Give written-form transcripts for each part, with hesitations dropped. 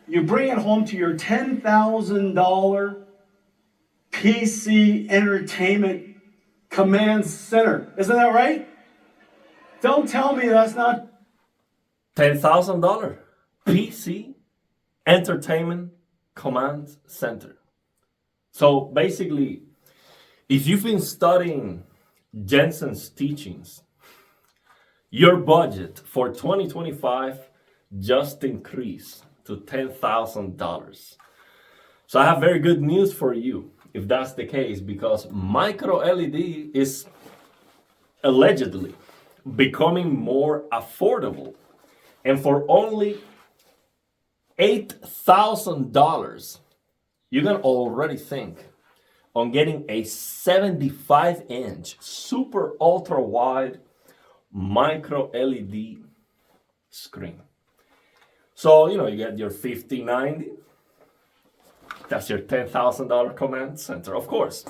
You bring it home to your $10,000 PC entertainment command center. Isn't that right? Don't tell me that's not $10,000 PC entertainment command center. So basically, if you've been studying Jensen's teachings, your budget for 2025 just increased to $10,000. So I have very good news for you if that's the case, because MicroLED is allegedly becoming more affordable. And for only $8,000, you can already think on getting a 75-inch super ultra wide micro LED screen. So, you get your 5090. That's your $10,000 command center. Of course,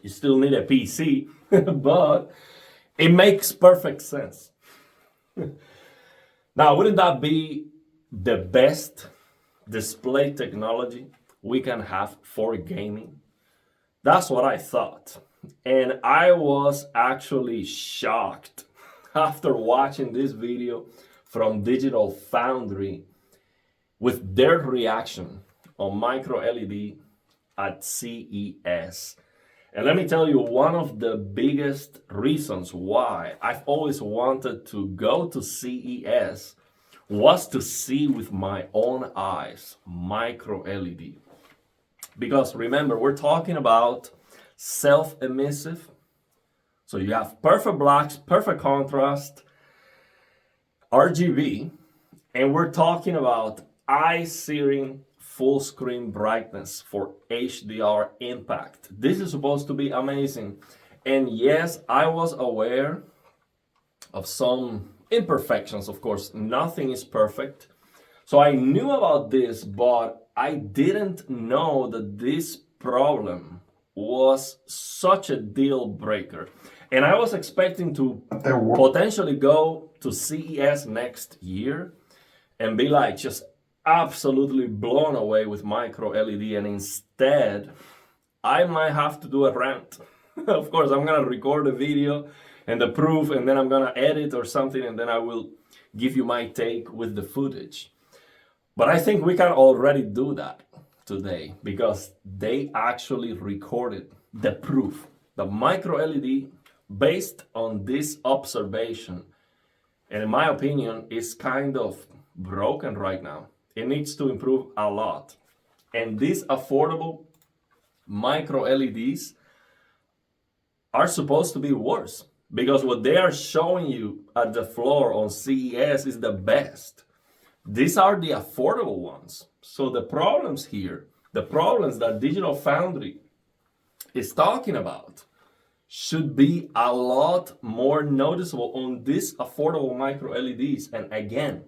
you still need a PC, but it makes perfect sense. Now, wouldn't that be the best display technology we can have for gaming? That's what I thought. And I was actually shocked after watching this video from Digital Foundry with their reaction on MicroLED at CES. And let me tell you, one of the biggest reasons why I've always wanted to go to CES was to see with my own eyes MicroLED. Because remember, we're talking about self-emissive. So you have perfect blacks, perfect contrast, RGB, and we're talking about eye-searing full screen brightness for HDR impact. This is supposed to be amazing. And yes, I was aware of some imperfections, of course. Nothing is perfect. So I knew about this, but I didn't know that this problem was such a deal breaker. And I was expecting to potentially go to CES next year and be like just absolutely blown away with MicroLED, and instead I might have to do a rant. Of course, I'm gonna record a video and the proof, and then I'm gonna edit or something, and then I will give you my take with the footage. But I think we can already do that today, because they actually recorded the proof. The MicroLED, based on this observation, and in my opinion, is kind of broken right now. It needs to improve a lot. And these affordable micro LEDs are supposed to be worse, because what they are showing you at the floor on CES is the best. These are the affordable ones. So the problems here, the problems that Digital Foundry is talking about, should be a lot more noticeable on these affordable micro LEDs. And again,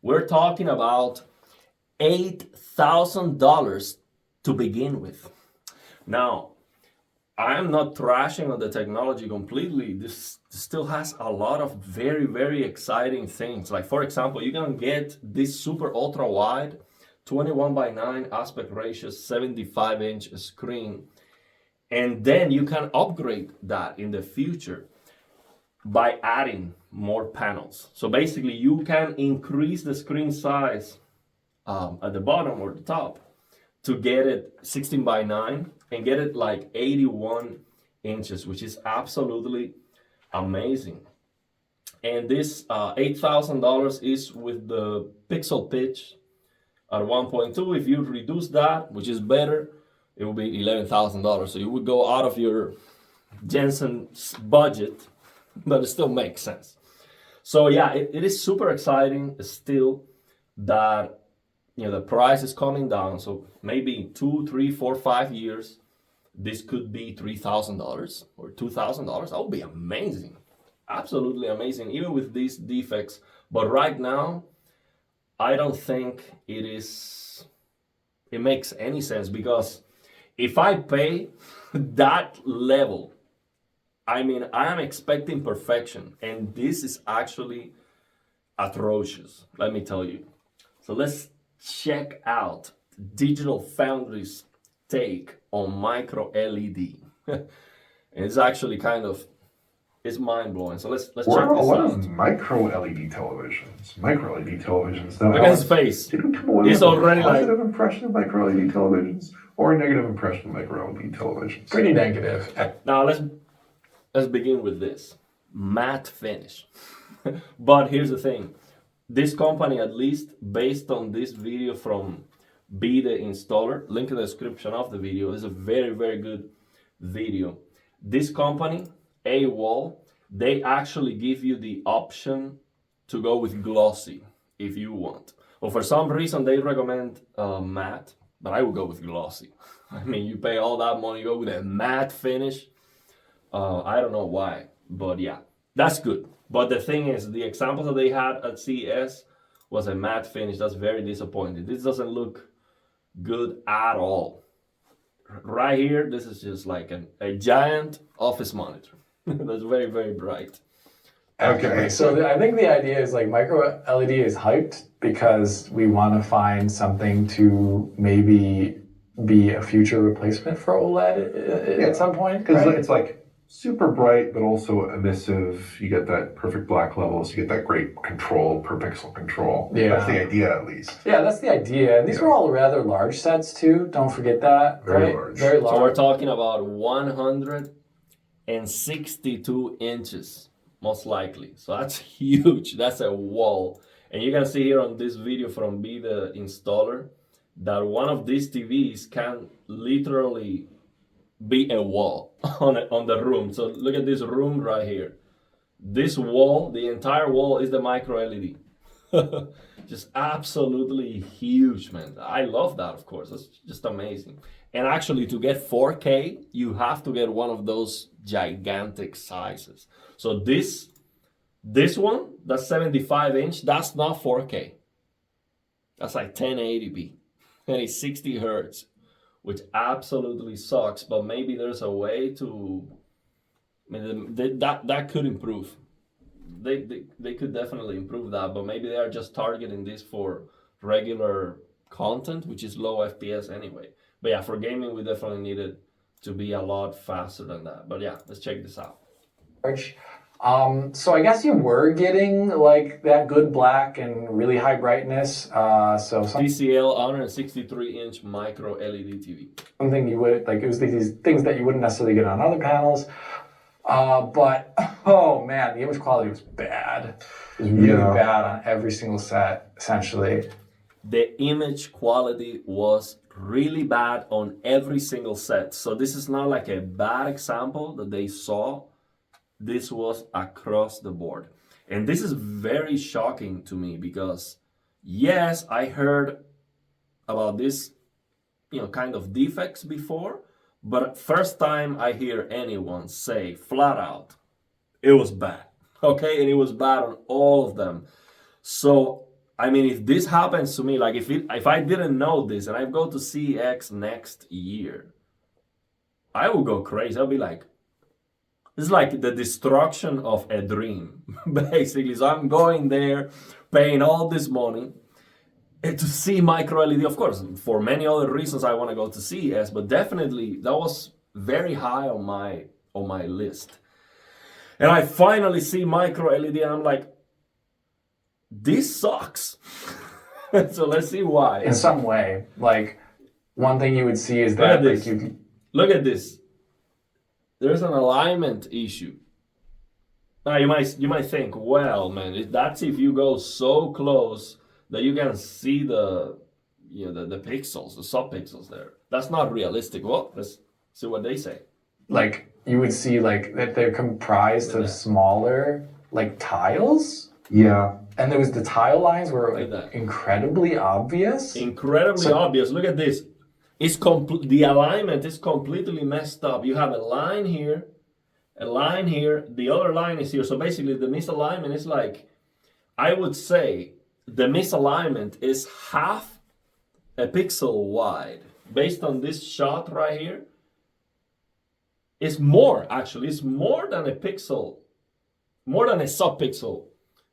we're talking about $8,000 to begin with. Now, I am not trashing on the technology completely. This still has a lot of very, very exciting things. Like, for example, you can get this super ultra wide 21:9 aspect ratio 75-inch screen, and then you can upgrade that in the future by adding more panels. So basically, you can increase the screen size at the bottom or the top to get it 16:9 and get it like 81 inches, which is absolutely amazing. And this $8,000 is with the pixel pitch at 1.2. If you reduce that, which is better, it will be $11,000. So you would go out of your Jensen's budget, but it still makes sense. So yeah, it is super exciting still that the price is coming down. So maybe 2, 3, 4, 5 years, this could be $3,000 or $2,000. That would be amazing, absolutely amazing, even with these defects. But right now, I don't think it makes any sense, because if I pay that level, I mean, I am expecting perfection, and this is actually atrocious, let me tell you. So let's check out Digital Foundry's take on micro LED. It's actually it's mind-blowing. So let's check this What out. is MicroLED televisions? MicroLED televisions. Now, Look at his face. Did we come away He's with already a positive impression of MicroLED televisions or a negative impression of MicroLED televisions? Pretty negative. Now let's begin with this matte finish. But here's the thing: this company, at least based on this video from Be the Installer, link in the description of the video, is a very, very good video. This company, AWOL, they actually give you the option to go with glossy if you want. Well, for some reason they recommend matte, but I would go with glossy. I mean, you pay all that money, go with a matte finish. I don't know why, but yeah, that's good. But the thing is, the example that they had at CES was a matte finish. That's very disappointing. This doesn't look good at all. Right here, this is just like a giant office monitor. That's very, very bright. Okay. So I think the idea is like micro LED is hyped because we want to find something to maybe be a future replacement for OLED at some point. Because Right? it's like super bright, but also emissive. You get that perfect black levels. You get that great control, per pixel control. Yeah. That's the idea, at least. Yeah, that's the idea. And these were all rather large sets too. Don't forget that. Very right? large. Very So large. we're talking about 162 inches, most likely. So that's huge. That's a wall. And you can see here on this video from Be the Installer that one of these TVs can literally be a wall on the room. So look at this room right here. This wall, the entire wall, is the micro LED. Just absolutely huge, man. I love that, of course. That's just amazing. And actually, to get 4K, you have to get one of those gigantic sizes. So this one, that's 75 inch, that's not 4K. That's like 1080p. And it's 60 hertz, which absolutely sucks. But maybe there's a way to, I mean, that could improve. They could definitely improve that, but maybe they are just targeting this for regular content, which is low FPS anyway. But yeah, for gaming, we definitely need it to be a lot faster than that. But yeah, let's check this out. So I guess you were getting like that good black and really high brightness. So TCL 163-inch micro LED TV. something you would like. It was these things that you wouldn't necessarily get on other panels. But oh man, the image quality was bad. It was really bad on every single set, essentially. The image quality was really bad on every single set. So this is not like a bad example that they saw. This was across the board. And this is very shocking to me because yes, I heard about this, kind of defects before, but first time I hear anyone say flat out, it was bad. Okay, and it was bad on all of them. So I mean, if this happens to me, like if I didn't know this and I go to CEX next year, I will go crazy. I'll be like, it's like the destruction of a dream, basically. So I'm going there, paying all this money to see micro LED. Of course, for many other reasons, I want to go to CES, but definitely that was very high on my list. And I finally see micro LED, and I'm like, this sucks. So let's see why. In some way, like one thing you would see is that like you. Look at this. There's an alignment issue. Now you might think, well, man, that's if you go so close that you can see the pixels, the subpixels there. That's not realistic. Well, let's see what they say. Like you would see like that they're comprised of smaller like tiles. Yeah. And there was the tile lines were Like that. incredibly obvious. Incredibly obvious. Look at this. The alignment is completely messed up. You have a line here, the other line is here. So basically the misalignment is like, I would say the misalignment is half a pixel wide. Based on this shot right here, it's more actually. It's more than a pixel, more than a subpixel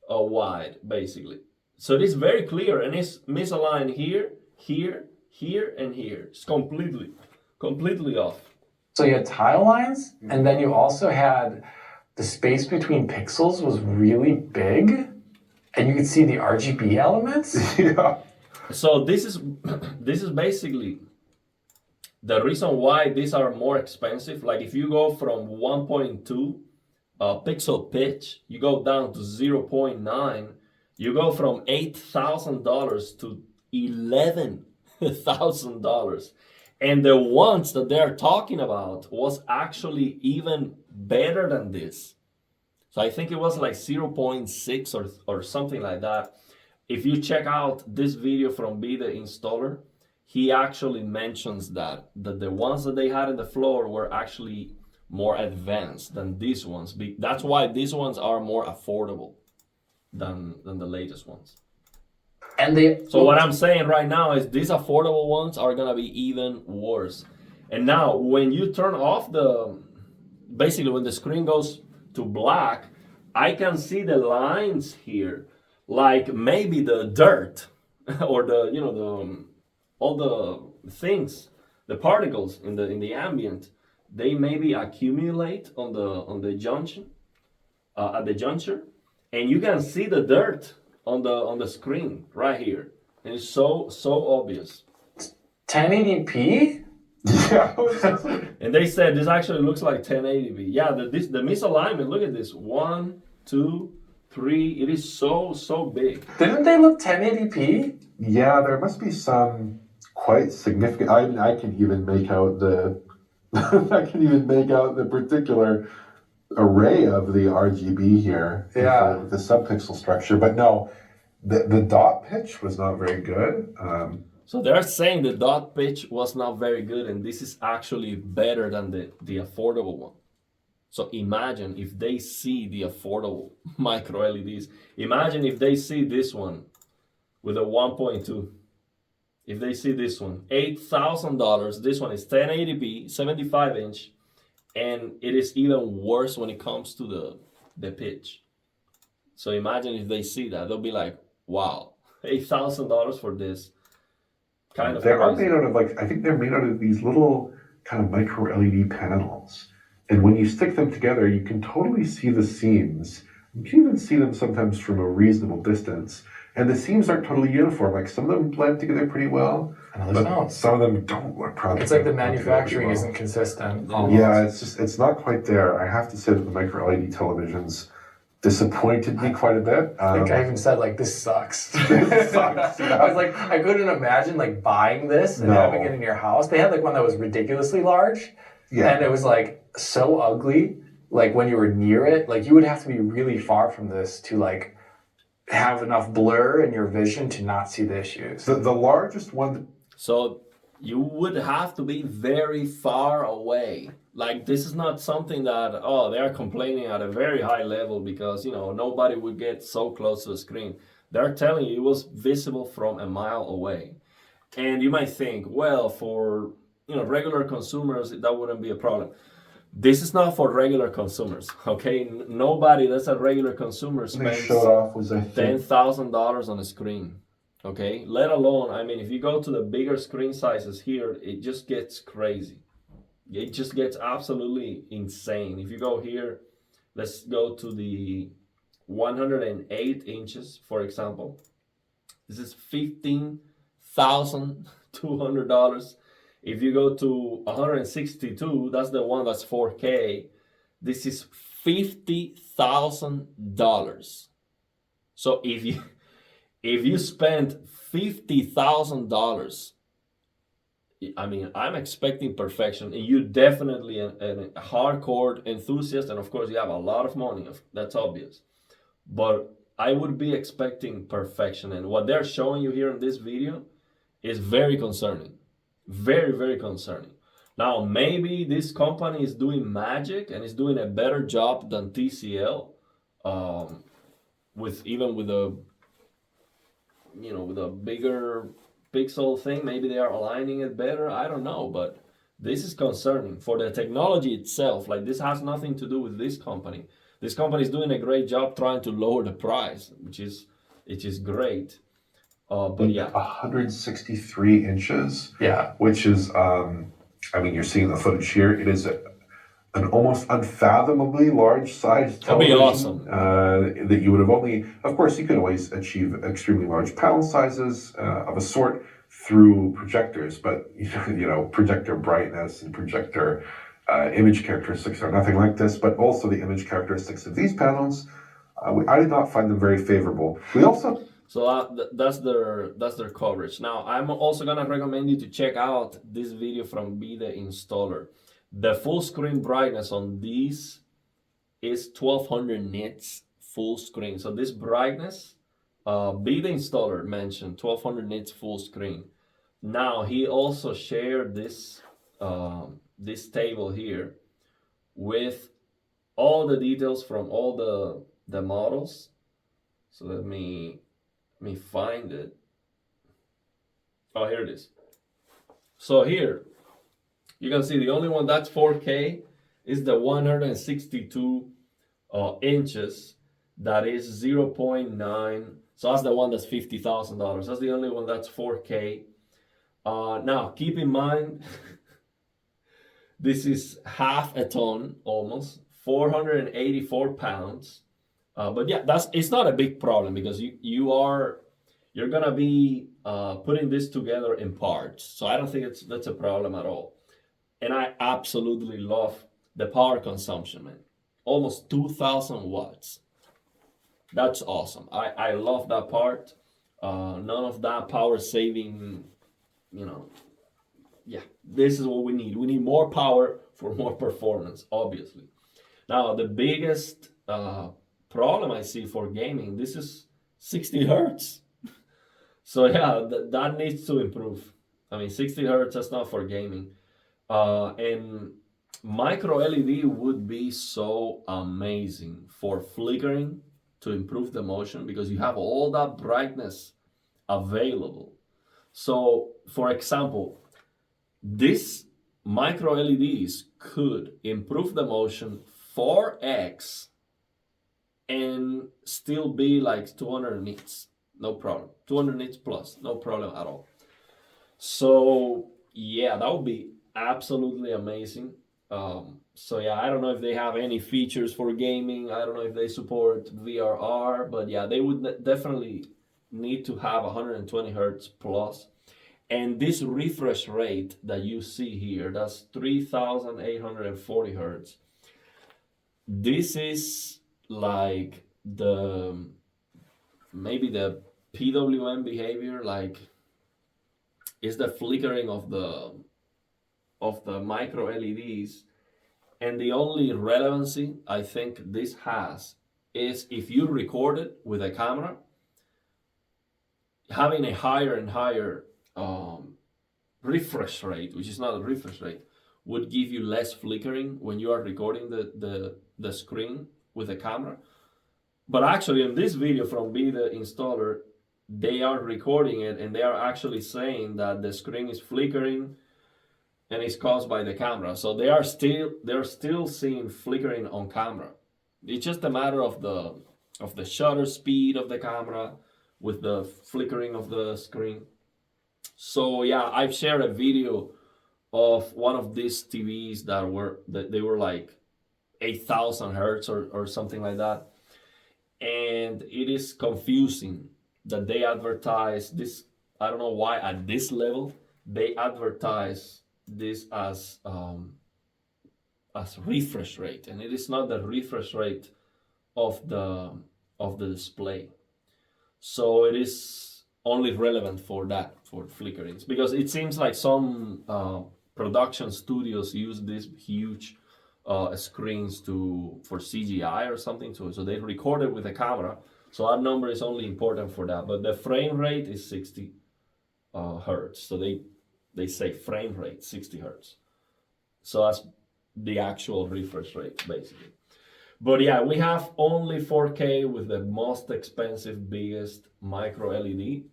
wide, basically. So it is very clear, and it's misaligned here, here, here, and here. It's completely off. So you had tile lines, and then you also had the space between pixels was really big, and you could see the RGB elements. Yeah. So this is basically the reason why these are more expensive. Like if you go from 1.2 pixel pitch, you go down to 0.9, you go from $8,000 to $11,000. And the ones that they're talking about was actually even better than this. So I think it was like 0.6 or something like that. If you check out this video from Be the Installer, he actually mentions that the ones that they had in the floor were actually more advanced than these ones. That's why these ones are more affordable than the latest ones. And they So what I'm saying right now is these affordable ones are gonna be even worse. And now when you turn off basically when the screen goes to black, I can see the lines here, like maybe the dirt or all the things, the particles in the ambient, they maybe accumulate on the junction, at the juncture, and you can see the dirt on the screen right here, and it's so obvious. 1080p? Yeah. And they said this actually looks like 1080p. Yeah, the misalignment. Look at this. 1, 2, 3. It is so big. Didn't they look 1080p? Yeah, there must be some quite significant. I can even make out the particular array of the RGB here. Yeah. With the subpixel structure, but no, the dot pitch was not very good. So they're saying the dot pitch was not very good, and this is actually better than the affordable one. So imagine if they see the affordable micro LEDs. Imagine if they see this one with a 1.2. If they see this one, $8,000. This one is 1080p, 75-inch, and it is even worse when it comes to the pitch. So imagine if they see that, they'll be like, "Wow, $8,000 for this." Kind of. They are crazy. made out of I think they're made out of these little kind of micro LED panels. And when you stick them together, you can totally see the seams. You can even see them sometimes from a reasonable distance. And the seams aren't totally uniform. Like some of them blend together pretty well, And others but don't. some of them don't look probably. It's like the don't look manufacturing well. isn't consistent. Yeah, it's not quite there. I have to say that the micro LED televisions disappointed me quite a bit. I think I even said like, this sucks. It sucks, yeah. I was like, I couldn't imagine like buying this and No. having it in your house. They had like one that was ridiculously large, Yeah. and it was like so ugly. Like when you were near it, like you would have to be really far from this to like have enough blur in your vision to not see the issues. The largest one. So you would have to be very far away. Like this is not something that they are complaining at a very high level because nobody would get so close to the screen. They're telling you it was visible from a mile away. And you might think, well, for regular consumers that wouldn't be a problem. This is not for regular consumers, okay? Nobody that's a regular consumer They spends showed off was I think $10,000 on a screen, okay? Let alone, if you go to the bigger screen sizes here, it just gets crazy. It just gets absolutely insane. If you go here, let's go to the 108 inches, for example. This is $15,200. If you go to 162, that's the one that's 4K. This is $50,000. So if you spend $50,000, I'm expecting perfection, and you definitely a hardcore enthusiast, and of course you have a lot of money. That's obvious, but I would be expecting perfection, and what they're showing you here in this video is very concerning. Very, very concerning. Now, maybe this company is doing magic and is doing a better job than TCL, with a bigger pixel thing. Maybe they are aligning it better. I don't know, but this is concerning for the technology itself. Like this has nothing to do with this company. this company is doing a great job trying to lower the price, which is great. But yeah, 163 inches. Yeah. Which is, I mean, you're seeing the footage here. It is an almost unfathomably large size that'd be television. awesome. That you would have only, of course, you could always achieve extremely large panel sizes of a sort through projectors, but projector brightness and projector image characteristics are nothing like this. But also the image characteristics of these panels, I did not find them very favorable. We also. So that's their coverage. Now I'm also gonna recommend you to check out this video from Be The Installer. The full screen brightness on these is 1200 nits full screen. So this brightness, Be The Installer mentioned 1200 nits full screen. Now he also shared this this table here with all the details from all the models. So let me find it. Oh, here it is. So here you can see the only one that's 4K is the 162 inches. That is 0.9. So that's the one that's $50,000. That's the only one that's 4K. Now keep in mind, this is half a ton, almost 484 pounds. But yeah, it's not a big problem because you're gonna be putting this together in parts. So I don't think that's a problem at all. And I absolutely love the power consumption, man. Almost 2,000 watts. That's awesome. I love that part. None of that power saving, Yeah, this is what we need. We need more power for more performance, obviously. Now, the biggest problem I see for gaming, this is 60 hertz. So yeah, that needs to improve. I mean, 60 hertz, that's not for gaming. And micro LED would be so amazing for flickering to improve the motion because you have all that brightness available. So, for example, these micro LEDs could improve the motion 4x and still be like 200 nits, no problem. 200 nits plus, no problem at all. So yeah, that would be absolutely amazing. So yeah, I don't know if they have any features for gaming. I don't know if they support VRR, but yeah, they would definitely need to have 120 hertz plus. And this refresh rate that you see here, that's 3,840 hertz. This is like maybe the PWM behavior, like is the flickering of the micro LEDs. And the only relevancy I think this has is if you record it with a camera, having a higher and higher refresh rate, which is not a refresh rate, would give you less flickering when you are recording the screen with a camera. But actually in this video from Be The Installer, they are recording it and they are actually saying that the screen is flickering and it's caused by the camera. So they're still seeing flickering on camera. It's just a matter of the shutter speed of the camera with the flickering of the screen. So yeah, I've shared a video of one of these TVs that they were like 8,000 hertz or something like that. And it is confusing that they advertise this. I don't know why at this level they advertise this as refresh rate, and it is not the refresh rate of the display. So it is only relevant for flickerings, because it seems like some production studios use these huge screens for CGI or something, so they record it with a camera. So that number is only important for that, but the frame rate is 60 hertz. So they say frame rate 60 hertz. So that's the actual refresh rate, basically. But yeah, we have only 4K with the most expensive, biggest micro LED.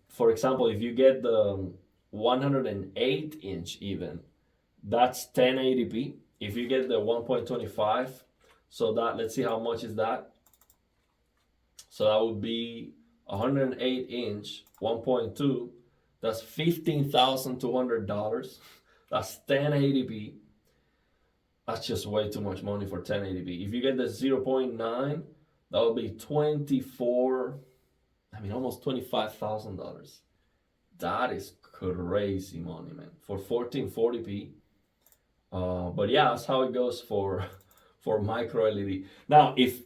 For example, if you get the 108 inch even, that's 1080p. If you get the 1.25, So that, let's see how much is that. So that would be 108 inch, 1.2. That's $15,200. That's 1080p. That's just way too much money for 1080p. If you get the 0.9, that would be almost $25,000. That is crazy money, man, for 1440p. But yeah, that's how it goes for micro LED. Now, if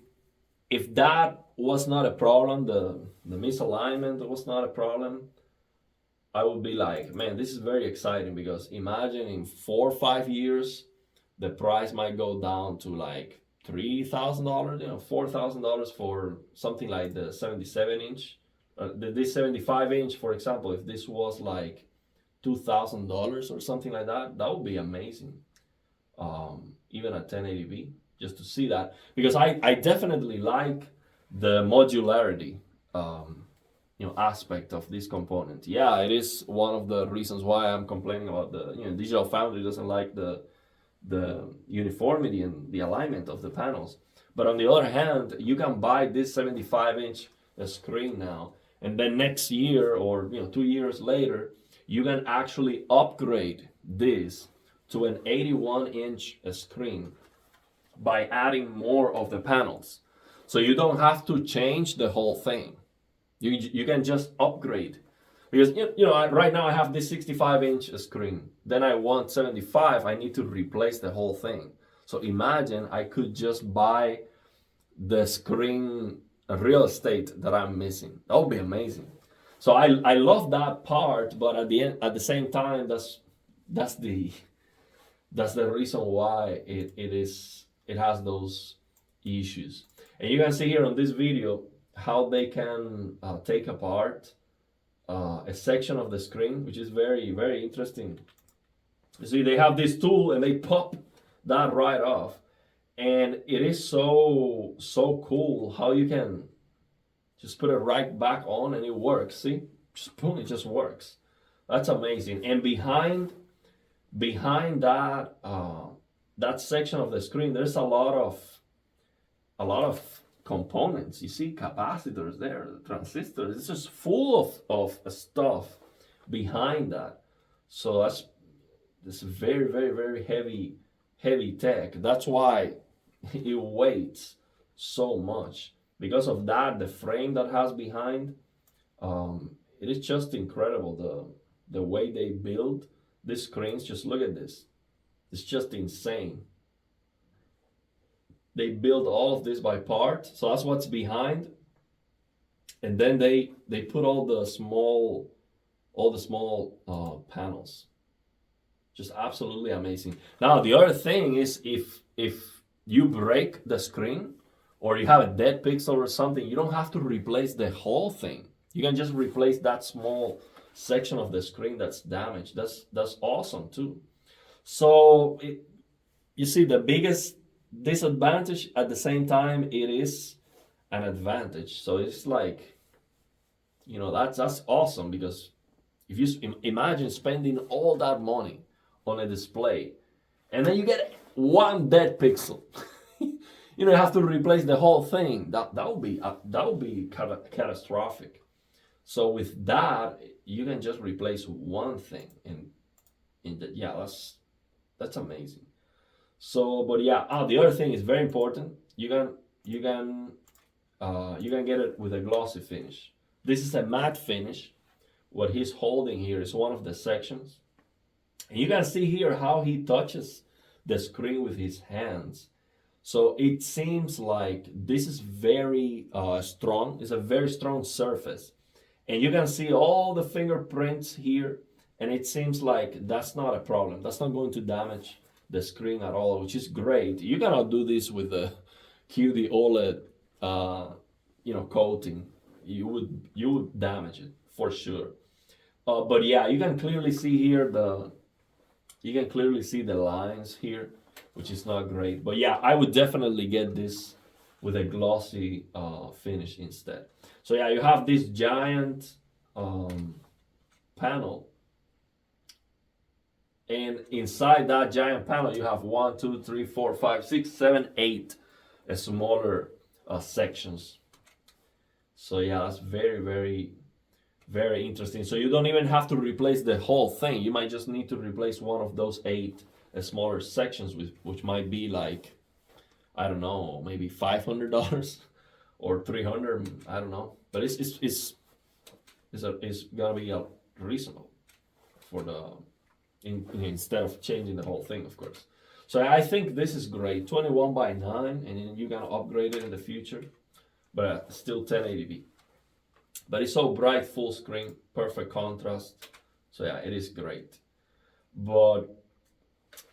that was not a problem, the misalignment was not a problem, I would be like, man, this is very exciting, because imagine in 4 or 5 years, the price might go down to like $3,000, $4,000 for something like the 77 inch. This 75 inch, for example, if this was like $2,000 or something like that, that would be amazing. Even at 1080p, just to see that, because I definitely like the modularity aspect of this component. Yeah, it is one of the reasons why I'm complaining about the Digital Foundry doesn't like the uniformity and the alignment of the panels. But on the other hand, you can buy this 75 inch screen now, and then next year or 2 years later, you can actually upgrade this to an 81 inch screen by adding more of the panels. So you don't have to change the whole thing. You can just upgrade. Because right now I have this 65 inch screen. Then I want 75, I need to replace the whole thing. So imagine I could just buy the screen real estate that I'm missing. That would be amazing. So I love that part, but at the same time, that's the reason why it has those issues. And you can see here on this video how they can take apart a section of the screen, which is very, very interesting. You see, they have this tool and they pop that right off, and it is so cool how you can just put it right back on and it works. See, just boom, it just works. That's amazing. And behind that that section of the screen, there's a lot of components. You see capacitors there, transistors. It's just full of stuff behind that. So that's very, very, very heavy tech. That's why it weighs so much. Because of that, the frame that has behind, it is just incredible. The way they build these screens. Just look at this. It's just insane. They build all of this by part, so that's what's behind, and then they put all the small panels. Just absolutely amazing. Now the other thing is, if you break the screen or you have a dead pixel or something, you don't have to replace the whole thing. You can just replace that small section of the screen that's damaged. That's awesome too. So you see, the biggest disadvantage, at the same time it is an advantage. So it's like, that's awesome, because if you imagine spending all that money on a display and then you get one dead pixel, you have to replace the whole thing. That would be catastrophic. So with that, you can just replace one thing, and that's amazing. So, but yeah, the other thing is very important. You can get it with a glossy finish. This is a matte finish. What he's holding here is one of the sections, and you can see here how he touches the screen with his hands. So it seems like this is very strong. It's a very strong surface, and you can see all the fingerprints here, and it seems like that's not a problem. That's not going to damage the screen at all, which is great. You cannot do this with the QD OLED coating. You would damage it for sure. But yeah, you can clearly see here the lines here, which is not great. But yeah, I would definitely get this with a glossy finish instead. So yeah, you have this giant panel, and inside that giant panel you have 1, 2, 3, 4, 5, 6, 7, 8 smaller sections. So yeah, that's very, very, very interesting. So you don't even have to replace the whole thing. You might just need to replace one of those 8 smaller sections, which might be like, I don't know, maybe $500 or $300. I don't know, but it's gonna be reasonable for the instead of changing the whole thing, of course. So I think this is great. 21:9, and then you're gonna upgrade it in the future, but still 1080p. But it's so bright, full screen, perfect contrast. So yeah, it is great. But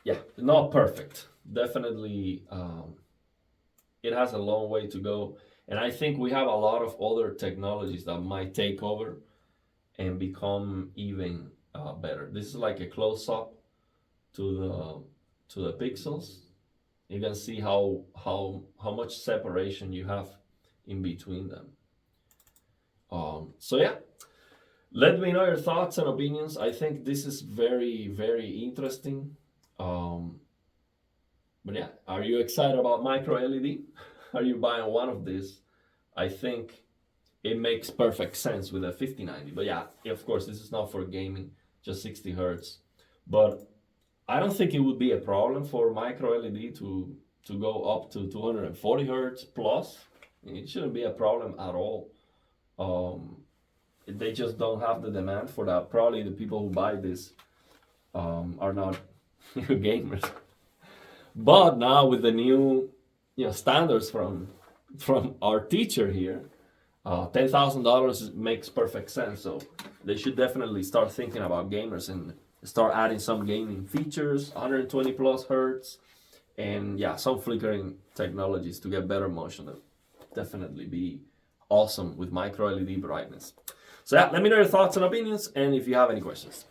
yeah, not perfect. Definitely, it has a long way to go. And I think we have a lot of other technologies that might take over and become even better. This is like a close-up to the pixels. You can see how much separation you have in between them. So yeah, let me know your thoughts and opinions. I think this is very, very interesting. But yeah, are you excited about MicroLED? Are you buying one of these? I think it makes perfect sense with a 5090. But yeah, of course, this is not for gaming, just 60 hertz. But I don't think it would be a problem for MicroLED to go up to 240 hertz plus. It shouldn't be a problem at all. They just don't have the demand for that. Probably the people who buy this are not gamers. But now with the new standards from our teacher here, $10,000 makes perfect sense. So they should definitely start thinking about gamers and start adding some gaming features, 120 plus hertz, and yeah, some flickering technologies to get better motion. That definitely be awesome with MicroLED brightness. So yeah, let me know your thoughts and opinions, and if you have any questions.